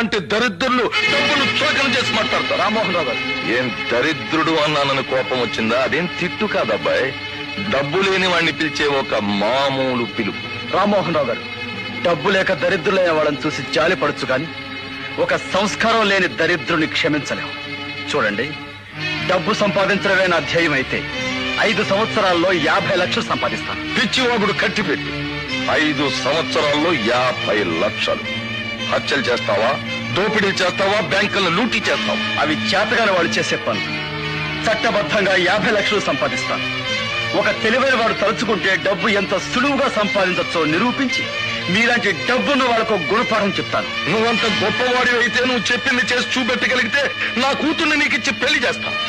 నీలాంటి దరిద్రులు డబ్బులు చోకం చేసి మాట్లాడతారు. రామ్మోహన్ రావు గారు, ఏం దరిద్రుడు అన్నానని కోపం వచ్చిందా? అదేం తిట్టు కాదబ్బాయి, డబ్బు లేని వాడిని పిలిచే ఒక మామూలు పిలుపు. రామ్మోహన్ రావు గారు, డబ్బు లేక దరిద్రులైన వాళ్ళని చూసి జాలి పడచ్చు కానీ ఒక సంస్కారం లేని దరిద్రుని క్షమించలేము. చూడండి, డబ్బు సంపాదించడమే నా ధ్యేయం అయితే 5 సంవత్సరాల్లో 50 లక్షలు సంపాదిస్తాను. పిచ్చివాగుడు కట్టిపెట్టి 5 సంవత్సరాల్లో 50 లక్షలు. హత్యలు చేస్తావా, దోపిడీ చేస్తావా, బ్యాంకులను లూటీ చేస్తావా? అవి చేతగాని వాళ్ళు చేసే పనులు. చట్టబద్ధంగా 50 లక్షలు సంపాదిస్తాను. ఒక తెలివైన వాడు తలుచుకుంటే డబ్బు ఎంత సులువుగా సంపాదించవచ్చో నిరూపించి మీలాంటి డబ్బున్న వాళ్ళకు గుణపాఠం చెప్తాను. నువ్వంత గొప్పవాడి అయితే నువ్వు చెప్పింది చేసి చూపెట్టగలిగితే నా కూతుర్ని నీకు ఇచ్చి పెళ్లి చేస్తాను.